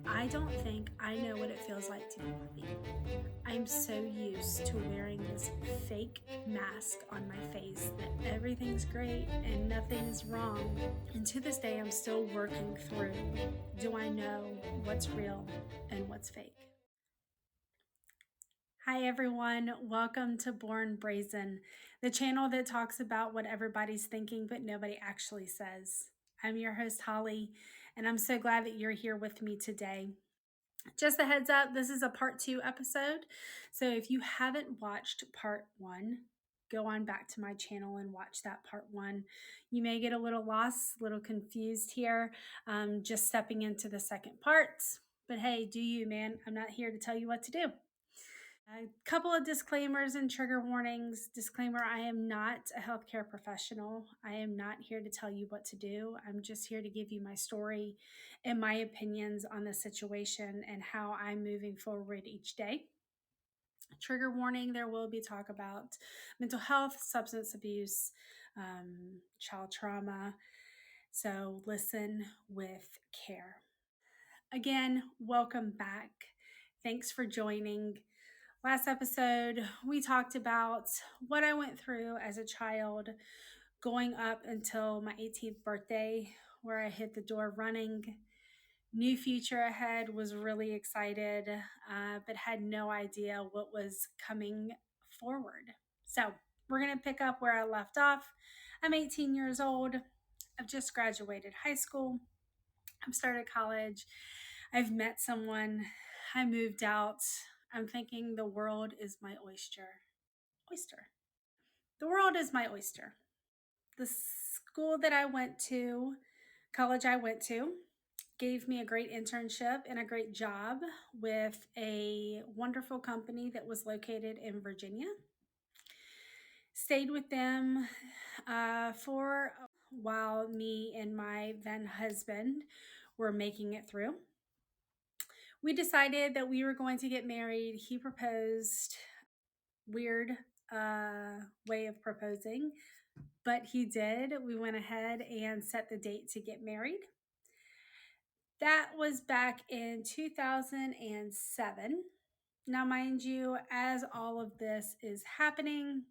I don't think I know what it feels like to be happy. I'm so used to wearing this fake mask on my face that everything's great and nothing's wrong. And to this day, I'm still working through, do I know what's real and what's fake? Hi, everyone. Welcome to Born Brazen, the channel that talks about what everybody's thinking, but nobody actually says. I'm your host, Holly, and I'm so glad that you're here with me today. Just a heads up, this is a part 2 episode. So if you haven't watched part 1, go on back to my channel and watch that part 1. You may get a little lost, a little confused here, just stepping into the second part. But hey, do you, man? I'm not here to tell you what to do. A couple of disclaimers and trigger warnings. Disclaimer: I am not a healthcare professional. I am not here to tell you what to do. I'm just here to give you my story and my opinions on the situation and how I'm moving forward each day. Trigger warning: there will be talk about mental health, substance abuse, child trauma. So listen with care. Again, welcome back. Thanks for joining. Last episode, we talked about what I went through as a child going up until my 18th birthday, where I hit the door running. New future ahead, was really excited, but had no idea what was coming forward. So, we're going to pick up where I left off. I'm 18 years old. I've just graduated high school. I've started college. I've met someone. I moved out. I'm thinking the world is my oyster. Oyster. The world is my oyster. The school that I went to, college I went to, gave me a great internship and a great job with a wonderful company that was located in Virginia. Stayed with them for a while me and my then husband were making it through. We decided that we were going to get married. He proposed. Weird way of proposing, but he did. We went ahead and set the date to get married. That was back in 2007. Now, mind you, as all of this is happening,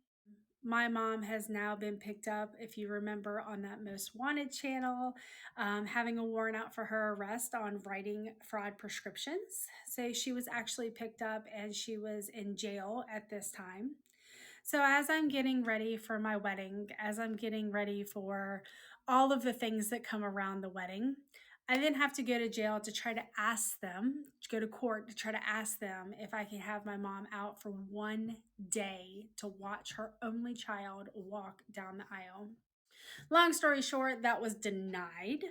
my mom has now been picked up, if you remember, on that Most Wanted channel, having a warrant out for her arrest on writing fraud prescriptions. So she was actually picked up and she was in jail at this time. So, as I'm getting ready for my wedding, as I'm getting ready for all of the things that come around the wedding, I then have to go to jail to try to ask them, to go to court to try to ask them if I can have my mom out for one day to watch her only child walk down the aisle. Long story short, that was denied.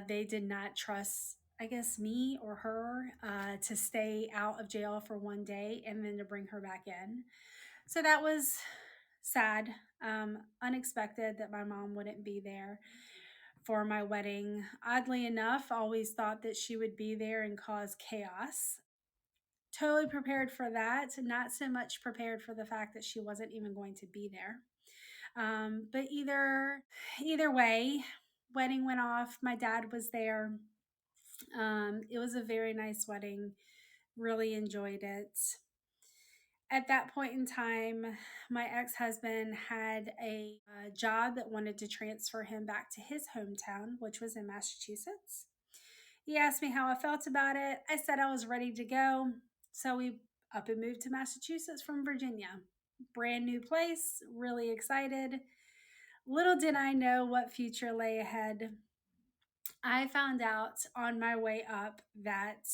They did not trust, I guess, me or her to stay out of jail for one day and then to bring her back in. So that was sad, unexpected that my mom wouldn't be there for my wedding. Oddly enough, always thought that she would be there and cause chaos. Totally prepared for that, not so much prepared for the fact that she wasn't even going to be there. But either way, wedding went off. My dad was there. It was a very nice wedding. Really enjoyed it. At that point in time, my ex husband had a job that wanted to transfer him back to his hometown, which was in Massachusetts. He asked me how I felt about it. I said I was ready to go. So we up and moved to Massachusetts from Virginia. Brand new place, really excited. Little did I know what future lay ahead. I found out on my way up that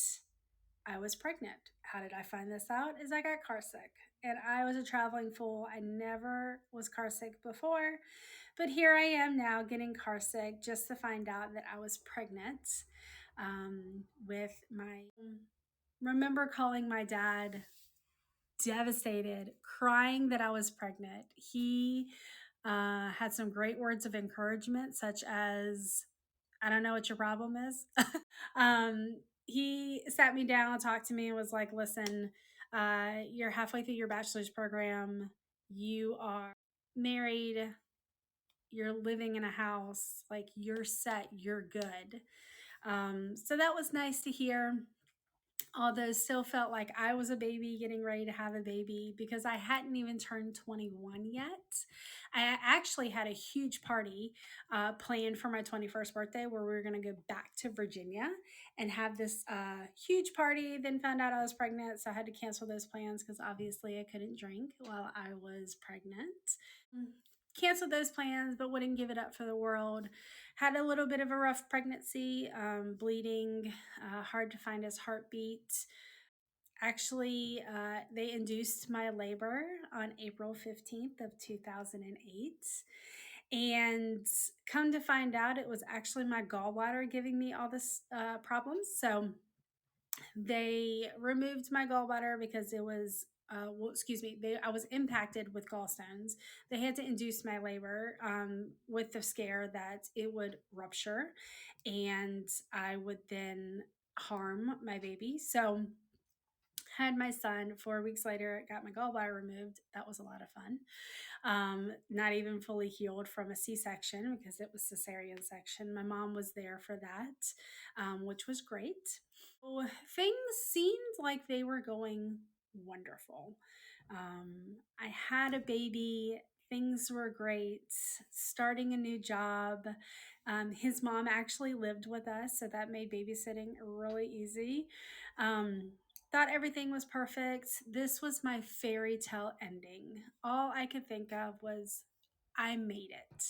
I was pregnant. How did I find this out? Is I got car sick. And I was a traveling fool. I never was car sick before. But here I am now getting car sick just to find out that I was pregnant with my. Remember calling my dad devastated, crying that I was pregnant. He had some great words of encouragement, such as, I don't know what your problem is. He sat me down, talked to me, and was like, listen, you're halfway through your bachelor's program. You are married. You're living in a house. Like, you're set. You're good. So that was nice to hear, although still felt like I was a baby getting ready to have a baby because I hadn't even turned 21 yet. I actually had a huge party planned for my 21st birthday where we were going to go back to Virginia and have this huge party. Then found out I was pregnant, so I had to cancel those plans because obviously I couldn't drink while I was pregnant. Mm. Canceled those plans, but wouldn't give it up for the world. Had a little bit of a rough pregnancy, bleeding, hard to find his heartbeat. Actually, they induced my labor on April 15th of 2008. And come to find out, it was actually my gallbladder giving me all this problems. So they removed my gallbladder because it was excuse me, I was impacted with gallstones. They had to induce my labor with the scare that it would rupture and I would then harm my baby. So had my son 4 weeks later, got my gallbladder removed. That was a lot of fun. Not even fully healed from a C-section because it was cesarean section. My mom was there for that, which was great. So things seemed like they were going wonderful. I had a baby. Things were great. Starting a new job. His mom actually lived with us, so that made babysitting really easy. Um, Thought everything was perfect. This was my fairy tale ending. All I could think of was, I made it.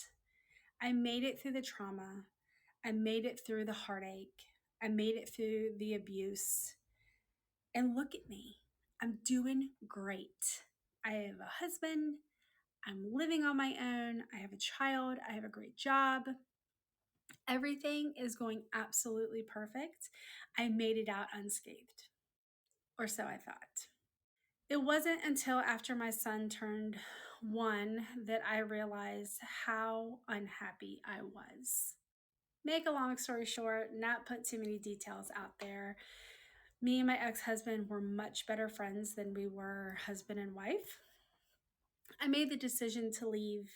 I made it through the trauma. I made it through the heartache. I made it through the abuse. And look at me. I'm doing great. I have a husband. I'm living on my own. I have a child. I have a great job. Everything is going absolutely perfect. I made it out unscathed, or so I thought. It wasn't until after my son turned 1 that I realized how unhappy I was. Make a long story short, not put too many details out there. Me and my ex husband were much better friends than we were husband and wife. I made the decision to leave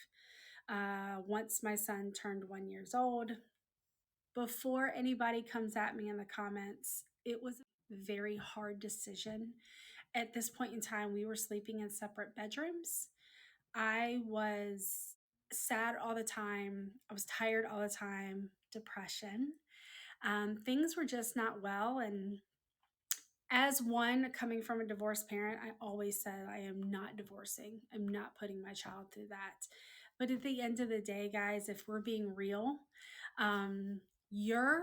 once my son turned 1 years old. Before anybody comes at me in the comments, it was a very hard decision. At this point in time, we were sleeping in separate bedrooms. I was sad all the time. I was tired all the time, depression. Things were just not well. And as one coming from a divorced parent, I always said, I am not divorcing. I'm not putting my child through that. But at the end of the day, guys, if we're being real, your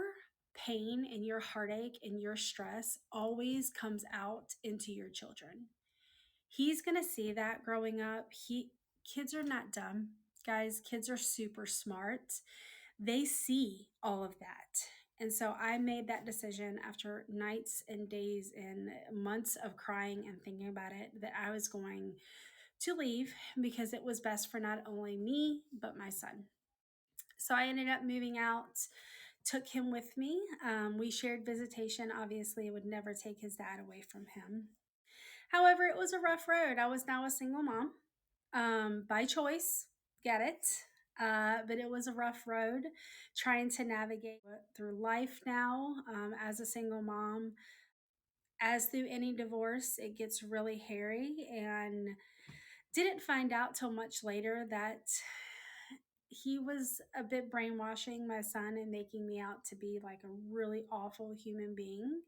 pain and your heartache and your stress always comes out into your children. He's going to see that growing up. Kids are not dumb. Guys, kids are super smart. They see all of that. And so I made that decision after nights and days and months of crying and thinking about it that I was going to leave because it was best for not only me, but my son. So I ended up moving out, took him with me. We shared visitation. Obviously, I would never take his dad away from him. However, it was a rough road. I was now a single mom by choice, get it. But it was a rough road trying to navigate through life now as a single mom. As through any divorce, it gets really hairy, and didn't find out till much later that he was a bit brainwashing my son and making me out to be like a really awful human being.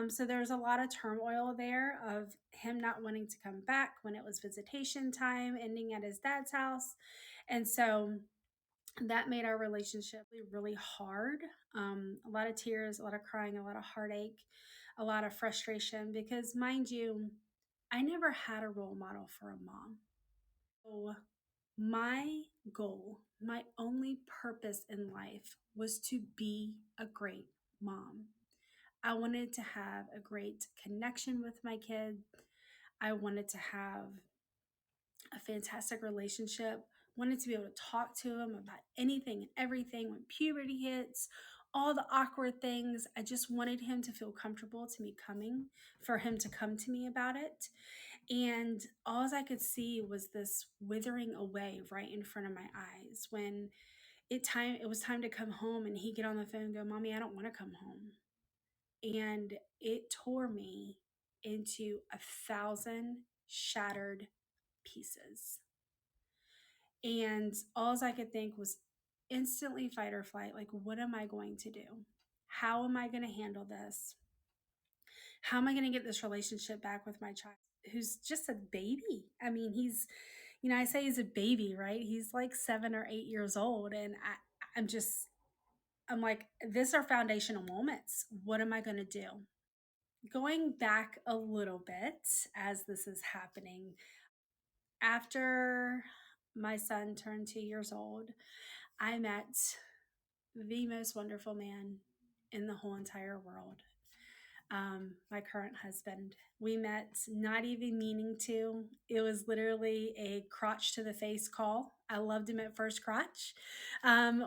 So there was a lot of turmoil there of him not wanting to come back when it was visitation time, ending at his dad's house. And so that made our relationship really hard. A lot of tears, a lot of crying, a lot of heartache, a lot of frustration because, mind you, I never had a role model for a mom. So my goal, my only purpose in life was to be a great mom. I wanted to have a great connection with my kid. I wanted to have a fantastic relationship. Wanted to be able to talk to him about anything and everything when puberty hits, all the awkward things. I just wanted him to feel comfortable to me coming, for him to come to me about it. And all I could see was this withering away right in front of my eyes when it was time to come home, and he get on the phone and go, "Mommy, I don't want to come home." And it tore me into 1,000 shattered pieces. And all I could think was instantly fight or flight. Like, what am I going to do? How am I going to handle this? How am I going to get this relationship back with my child, who's just a baby? I mean, I say he's a baby, right? He's like 7 or 8 years old. And I'm like, this are foundational moments. What am I going to do? Going back a little bit as this is happening, after my son turned 2 years old, I met the most wonderful man in the whole entire world. My current husband. We met not even meaning to. It was literally a crotch to the face call. I loved him at first crotch.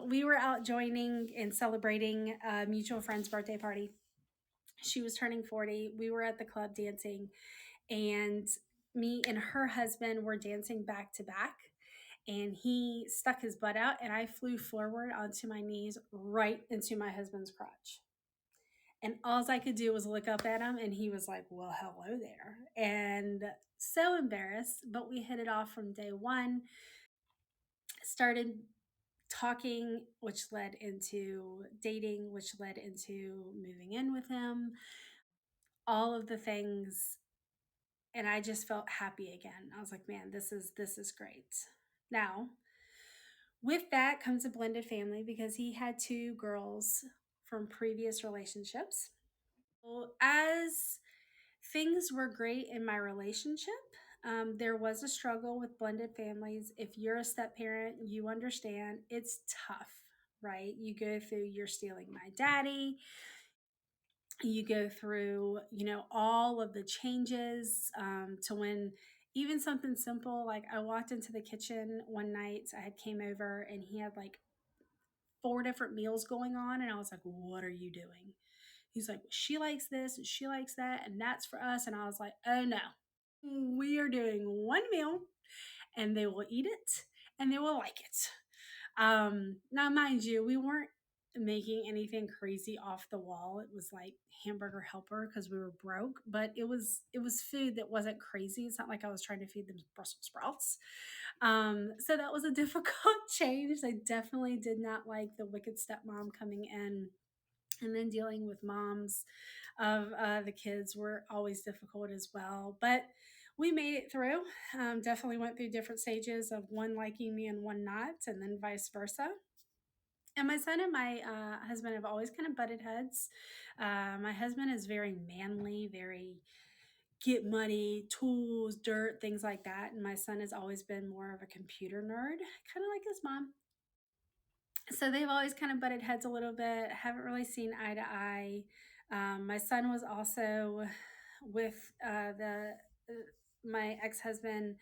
We were out joining and celebrating a mutual friend's birthday party. She was turning 40. We were at the club dancing, and me and her husband were dancing back to back. And he stuck his butt out, and I flew forward onto my knees right into my husband's crotch. And all I could do was look up at him, and he was like, "Well, hello there." And so embarrassed, but we hit it off from day one. Started talking, which led into dating, which led into moving in with him, all of the things. And I just felt happy again. I was like, man, this is great. Now, with that comes a blended family because he had two girls from previous relationships. Well, as things were great in my relationship, there was a struggle with blended families. If you're a step parent, you understand it's tough, right? You go through, you're stealing my daddy. You go through, all of the changes, to when even something simple, like I walked into the kitchen one night, I had came over and he had like four different meals going on. And I was like, what are you doing? He's like, she likes this and she likes that, and that's for us. And I was like, oh no, we are doing one meal, and they will eat it and they will like it. Now, mind you, we weren't making anything crazy off the wall. It was like hamburger helper because we were broke, but it was food that wasn't crazy. It's not like I was trying to feed them Brussels sprouts. So that was a difficult change. I definitely did not like the wicked stepmom coming in, and then dealing with moms of the kids were always difficult as well. But we made it through. Definitely went through different stages of one liking me and one not, and then vice versa. And my son and my husband have always kind of butted heads. My husband is very manly, very get money, tools, dirt, things like that. And my son has always been more of a computer nerd, kind of like his mom. So they've always kind of butted heads a little bit, haven't really seen eye to eye. My son was also with my ex-husband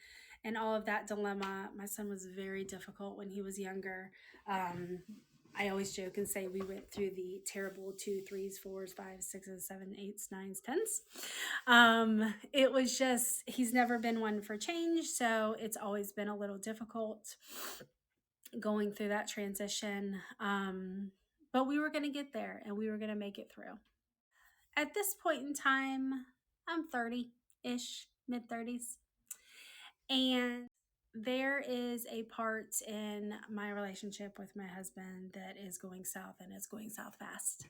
and all of that dilemma. My son was very difficult when he was younger. um, I always joke and say we went through the terrible two, threes, fours, fives, sixes, seven, eights, nines, tens. It was just, he's never been one for change, so it's always been a little difficult going through that transition. But we were going to get there, and we were going to make it through. At this point in time, I'm 30 ish, mid 30s. And there is a part in my relationship with my husband that is going south, and it's going south fast.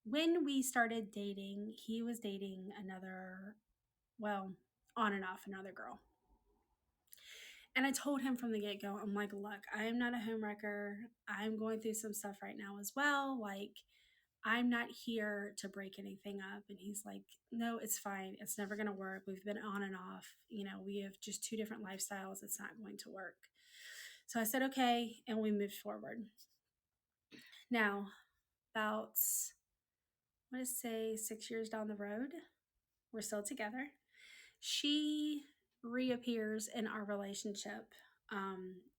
When we started dating, he was dating another, well, on and off another girl. And I told him from the get go, I'm like, look, I am not a homewrecker. I'm going through some stuff right now as well. Like, I'm not here to break anything up. And he's like, no, it's fine. It's never going to work. We've been on and off. We have just two different lifestyles. It's not going to work. So I said, okay. And we moved forward. Now, about, I want to say 6 years down the road, we're still together. She reappears in our relationship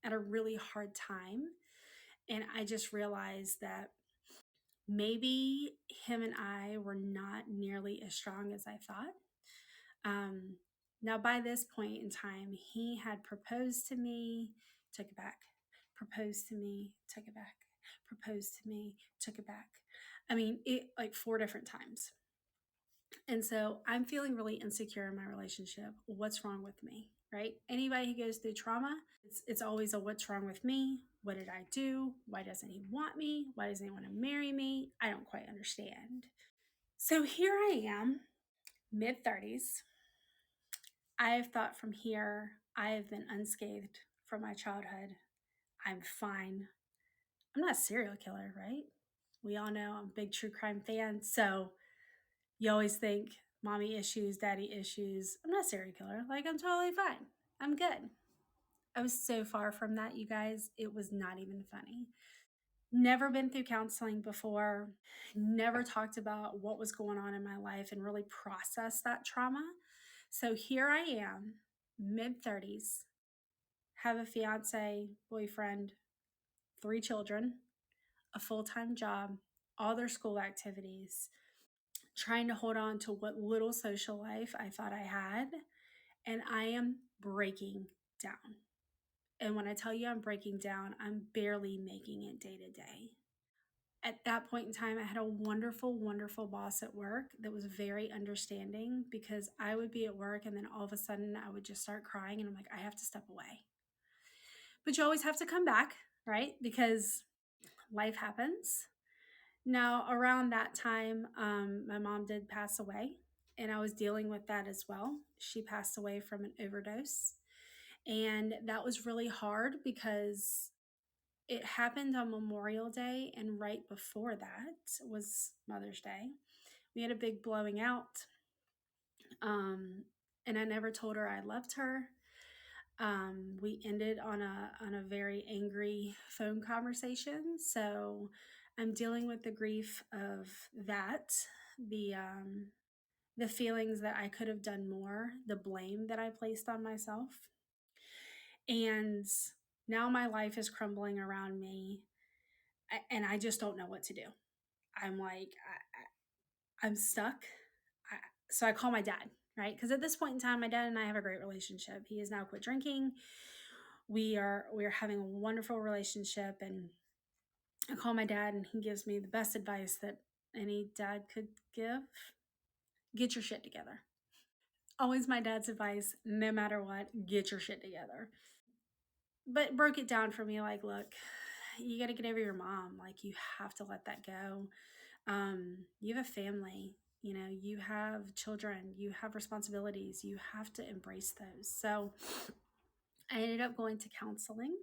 at a really hard time. And I just realized that maybe him and I were not nearly as strong as I thought. Um, Now, by this point in time, he had proposed to me, took it back, proposed to me, took it back, proposed to me, took it back. I mean, it like 4 different times. And so I'm feeling really insecure in my relationship. What's wrong with me? Right? Anybody who goes through trauma, it's always a what's wrong with me? What did I do? Why doesn't he want me? Why doesn't he want to marry me? I don't quite understand. So here I am, mid 30s. I have thought from here, I have been unscathed from my childhood. I'm fine. I'm not a serial killer, right? We all know I'm a big true crime fan. So you always think mommy issues, daddy issues. I'm not a serial killer. Like, I'm totally fine. I'm good. I was so far from that, you guys. It was not even funny. Never been through counseling before, never talked about what was going on in my life and really processed that trauma. So here I am, mid 30s, have a fiance, boyfriend, 3 children, a full time job, all their school activities, trying to hold on to what little social life I thought I had. And I am breaking down. And when I tell you I'm breaking down, I'm barely making it day to day. At that point in time, I had a wonderful, wonderful boss at work that was very understanding because I would be at work and then all of a sudden I would just start crying and I'm like, I have to step away. But you always have to come back, right? Because life happens. Now, around that time, my mom did pass away, and I was dealing with that as well. She passed away from an overdose, and that was really hard because it happened on Memorial Day, and right before that was Mother's Day. We had a big blowing out, and I never told her I loved her. We ended on a very angry phone conversation. So I'm dealing with the grief of that, the the feelings that I could have done more, the blame that I placed on myself, and now my life is crumbling around me, and I just don't know what to do. I'm like I'm stuck. So I call my dad, right? Because at this point in time, my dad and I have a great relationship. He has now quit drinking. We are having a wonderful relationship, and I call my dad and he gives me the best advice that any dad could give. Get your shit together. Always my dad's advice, no matter what, get your shit together. But broke it down for me like, look, you got to get over your mom. Like, you have to let that go. You have a family, you have children, you have responsibilities, you have to embrace those. So I ended up going to counseling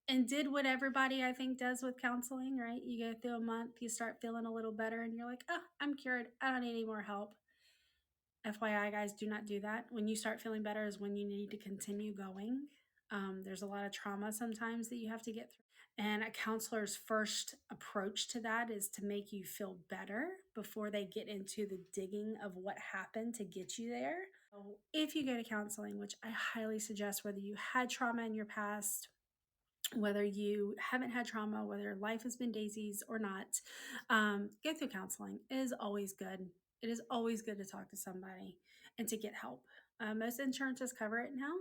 and did what everybody I think does with counseling, right? You go through a month, you start feeling a little better, and you're like, oh, I'm cured. I don't need any more help. FYI, guys, do not do that. When you start feeling better is when you need to continue going. There's a lot of trauma sometimes that you have to get through. And a counselor's first approach to that is to make you feel better before they get into the digging of what happened to get you there. So if you go to counseling, which I highly suggest, whether you had trauma in your past, whether you haven't had trauma, whether life has been daisies or not, go through counseling. It is always good. It is always good to talk to somebody and to get help. Most insurances cover it now.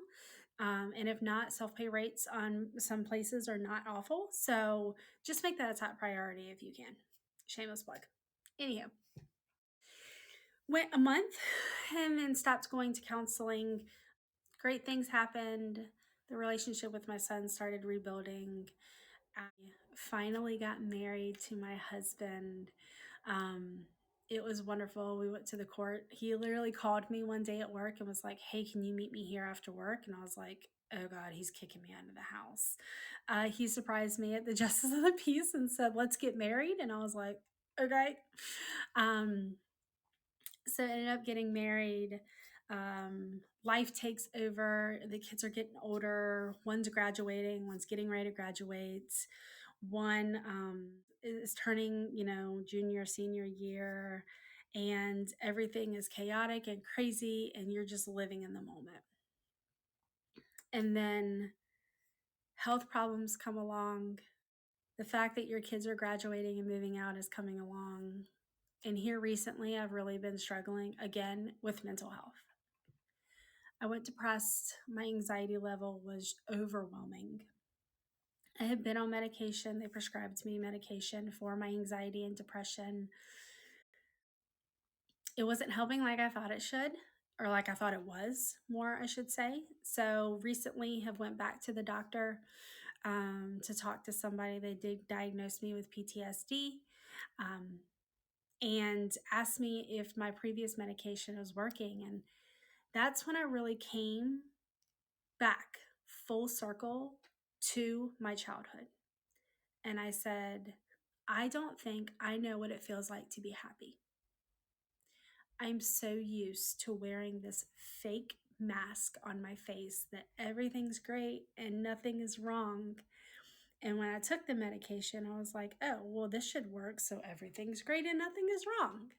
And if not, self-pay rates on some places are not awful. So just make that a top priority if you can. Shameless plug. Anyhow, went a month and then stopped going to counseling. Great things happened. The relationship with my son started rebuilding. I finally got married to my husband. It was wonderful. We went to the court. He literally called me one day at work and was like, hey, can you meet me here after work? And I was like, oh God, he's kicking me out of the house. He surprised me at the Justice of the Peace and said, let's get married. And I was like, okay. So I ended up getting married. Life takes over. The kids are getting older. One's graduating, one's getting ready to graduate. One is turning, junior, senior year, and everything is chaotic and crazy, and you're just living in the moment. And then health problems come along. The fact that your kids are graduating and moving out is coming along. And here recently, I've really been struggling again with mental health. I went depressed. My anxiety level was overwhelming. I had been on medication. They prescribed me medication for my anxiety and depression. It wasn't helping like I thought it should, or like I thought it was, more I should say. So recently have went back to the doctor to talk to somebody. They did diagnose me with PTSD, um, and asked me if my previous medication was working. And that's when I really came back full circle to my childhood. And I said, I don't think I know what it feels like to be happy. I'm so used to wearing this fake mask on my face that everything's great and nothing is wrong. And when I took the medication, I was like, oh, well, this should work. So everything's great and nothing is wrong.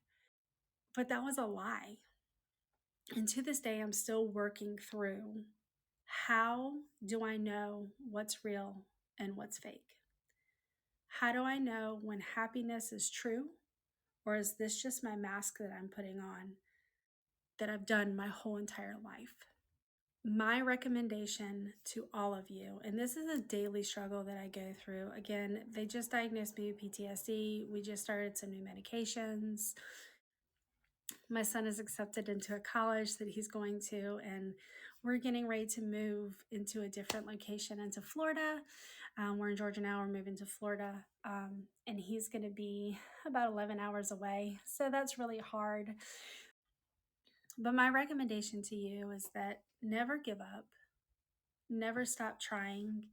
But that was a lie. And to this day, I'm still working through how do I know what's real and what's fake? How do I know when happiness is true? Or is this just my mask that I'm putting on that I've done my whole entire life? My recommendation to all of you, and this is a daily struggle that I go through. Again, they just diagnosed me with PTSD. We just started some new medications. My son is accepted into a college that he's going to, and we're getting ready to move into a different location into Florida. We're in Georgia now, we're moving to Florida, and he's going to be about 11 hours away. So that's really hard. But my recommendation to you is that never give up, never stop trying.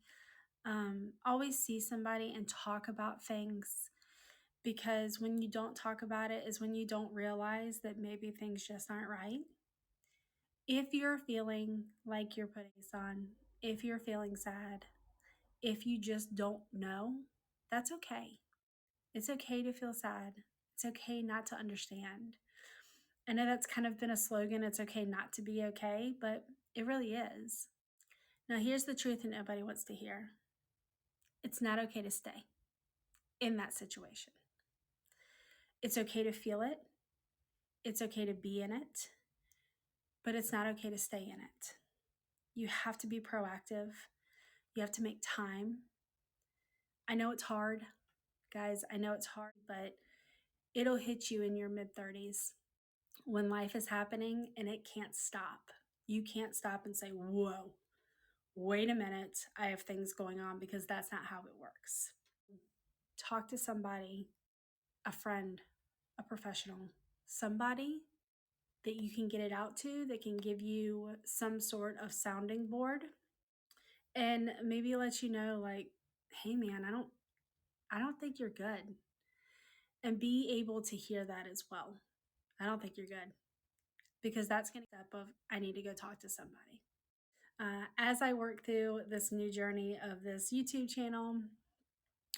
Always see somebody and talk about things, because when you don't talk about it is when you don't realize that maybe things just aren't right. If you're feeling like you're putting this on, if you're feeling sad, if you just don't know, that's okay. It's okay to feel sad. It's okay not to understand. I know that's kind of been a slogan, it's okay not to be okay, but it really is. Now, here's the truth that nobody wants to hear: it's not okay to stay in that situation. It's okay to feel it, it's okay to be in it, but it's not okay to stay in it. You have to be proactive, you have to make time. I know it's hard, guys. I know it's hard, but it'll hit you in your mid 30s when life is happening and it can't stop. You can't stop and say, whoa, wait a minute, I have things going on, because that's not how it works. Talk to somebody, a friend, a professional, somebody that you can get it out to, that can give you some sort of sounding board and maybe let you know, like, hey man, I don't think you're good. And be able to hear that as well. I don't think you're good, because that's going to step of, I need to go talk to somebody. As I work through this new journey of this YouTube channel,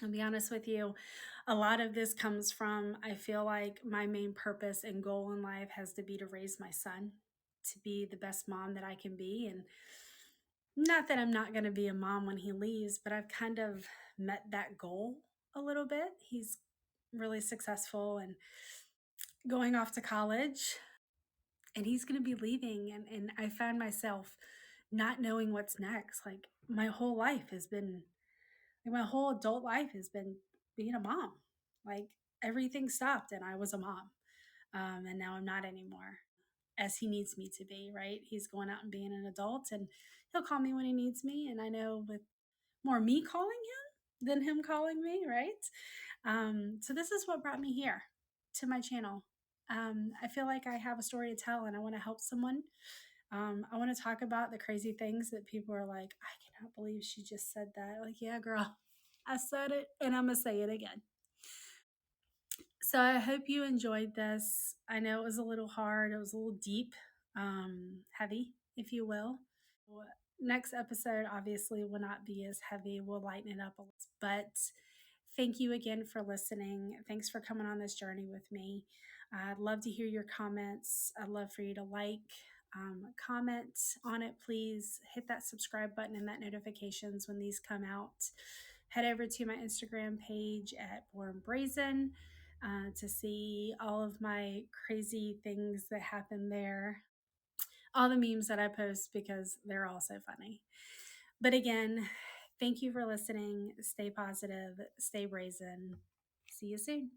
I'll be honest with you, a lot of this comes from, I feel like my main purpose and goal in life has to be to raise my son, to be the best mom that I can be. And not that I'm not going to be a mom when he leaves, but I've kind of met that goal a little bit. He's really successful and going off to college, and he's going to be leaving. And I found myself not knowing what's next. Like, my whole life has been, like, my whole adult life has been being a mom. Like, everything stopped and I was a mom. And now I'm not anymore, as he needs me to be, right? He's going out and being an adult, and he'll call me when he needs me. And I know with more me calling him than him calling me, right? So this is what brought me here to my channel. I feel like I have a story to tell and I want to help someone. I want to talk about the crazy things that people are like, I cannot believe she just said that. Like, yeah, girl, I said it and I'm going to say it again. So I hope you enjoyed this. I know it was a little hard, it was a little deep, heavy, if you will. Next episode obviously will not be as heavy. We'll lighten it up a little. But thank you again for listening. Thanks for coming on this journey with me. I'd love to hear your comments. I'd love for you to like, comment on it. Please hit that subscribe button and that notifications when these come out. Head over to my Instagram page at Born Brazen to see all of my crazy things that happen there, all the memes that I post, because they're all so funny. But again, Thank you for listening. Stay positive, stay brazen. See you soon.